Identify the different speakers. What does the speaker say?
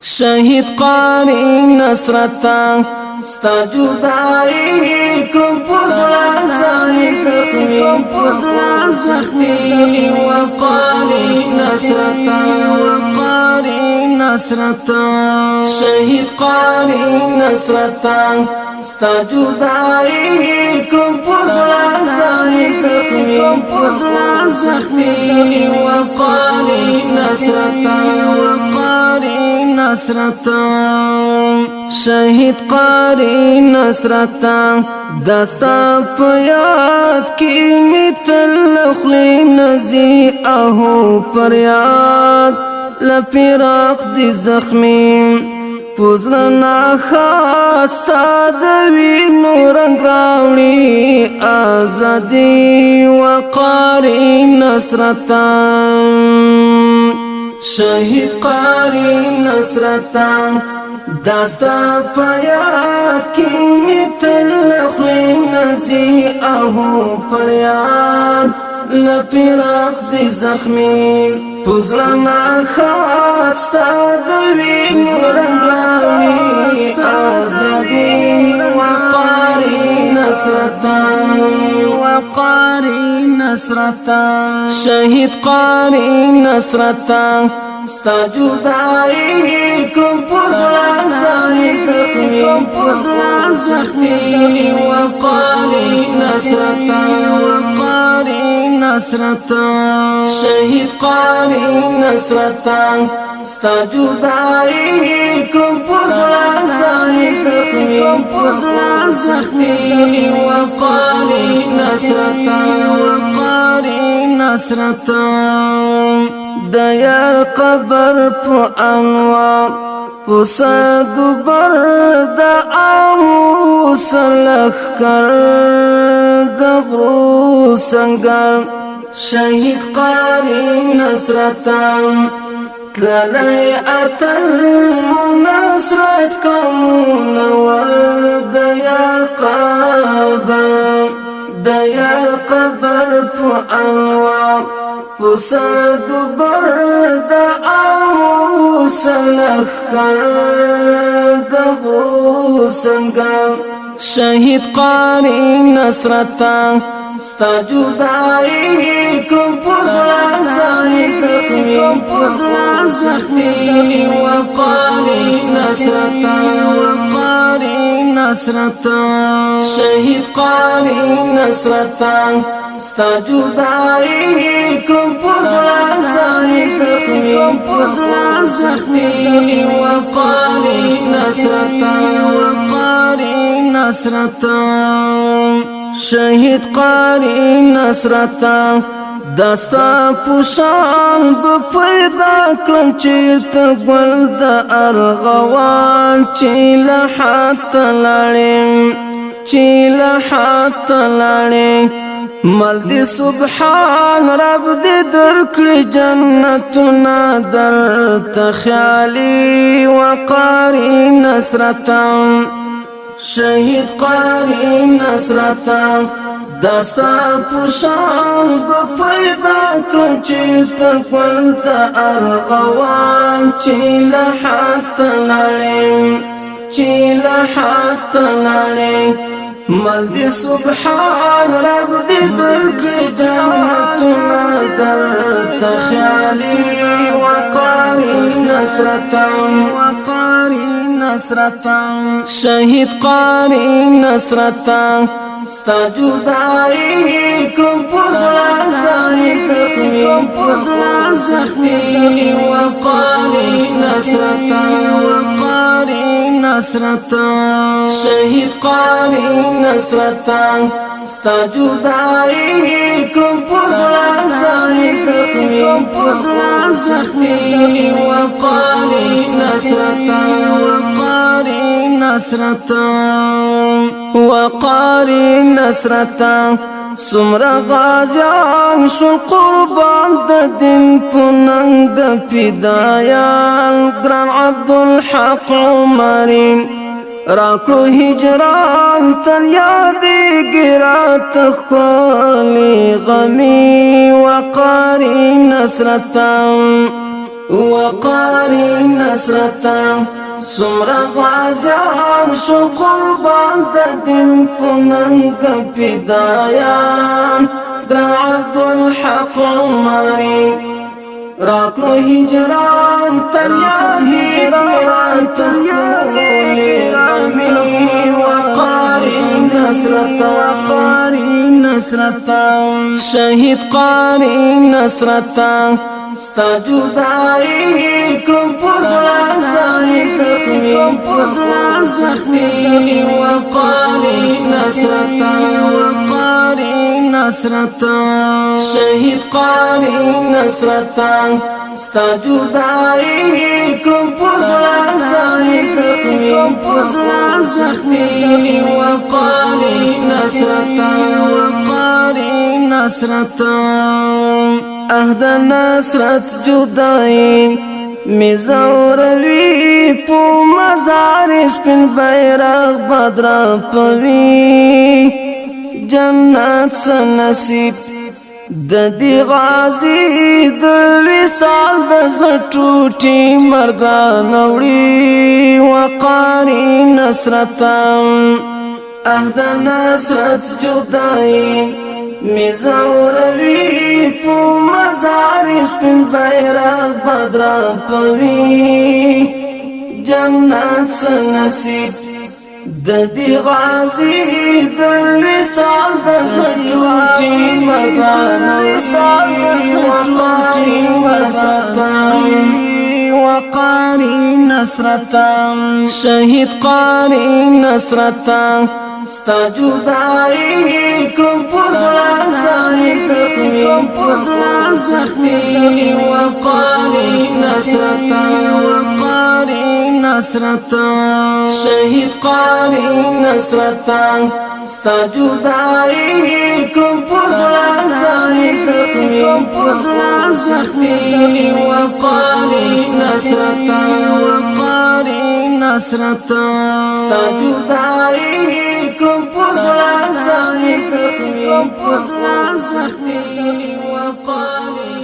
Speaker 1: شهید قاری نصرتا ستا جدائی کم پزران زخمی وقاری نصرتا شهید قاری نصرتا ستا جدائی کم پزران زخمی وقاری نصرتا شهید قاری نصرتا دستا پیاد کی مثل اخلی نزی اهو پریاد لپیراق دی زخمی پوزلنا خات سادوی نورنگ راولی آزادی وقاری نصرتا شهید قاری نصرتا داستا پیاد کی مثل اخلی نزی اهو پریاد لپیراق دی زخمی پوزلنا خات سادوی نورنگ راوی آزادی وقاری نصرتا شهید قاری نصرتا ستا جدائی کم پزران زخمی وقاری نصرتا شهید قاری نصرتا ستا جدائی کم پزران زخمی وقاری نصرتا دیار قبر پو انوار پو صدبر دا آمو سرلخ کر دا غرو سنگر شهید قاری نصرتا تلالی اتل منصرت کمونور دیار قبر پو انوار پو صدبر دا آمو سلخ کر دا غرو سنگر شهید قاری نصرتا ستا جدائی کم پزران زخمی وقاری نصرتا شهید قاری نصرتا ستا جدائی کم پزران زخمی وقاری نصرتا شهید قاری نصرتا دستا پوشان بپیدا کلم چیرتا گل دا ارغوان چی لحات لاریم مل دی سبحان رب دی درکلی جنتنا در تخیالی وقاری نصرتا شهید قاری نصرتا دستا پوشان بپیدا کلم چیرتا گل دا ارغوان چی لحات لاریم مل دی سبحان رب دی درکلی جنتنا در تخیالی وقاری نصرتا شهید قاری نصرتا ستا جدائی کم پزران زخمی وقاری نصرتا شهید قاری نصرتا ستا جدائی کم پزران زخمی وقاری نصرتا سمرا غازیان شو قربان د دین پننګ فدایان ګران عبدالحق عمرین راکلو هجران تل یادی رات خلی غمی وقاری نصرتا وقاری نصرتا سمرا غازیان شو قربان د دین پننگ پیدایان گران عبدالحق عمری راکلو هجران تریادی گران تخولی رامی وقاری نصرتا شهید قاری نصرتا ستا جدائی کلم پزران زخمی وقاری نصرتا شهید قاری نصرتا ستا جدائی کلم پزران زخمی وقاری نصرتا اهد نصرت جدائی مزوروی پو مزار سپین بیرغ بدر پوی جنت سنصیب د دی غازی د وصال د زړه ټوټي مرګان وړي وقاری نصرتا اهد نصرت جدائی مزوروی پو مزار سپین بیرغ بدر پوی جنت سنصیب د دی غازی د وصال د ټوټي مرګان وقاری نصرتا شهید قاری نصرتا ستا جدائی کلم پزران زخمی وقاری نصرتا شهید قاری نصرتا ستا جدائی کلم پزران زخمی وقاری نصرتا ستا جدائی کلم پزران زخمی وقاری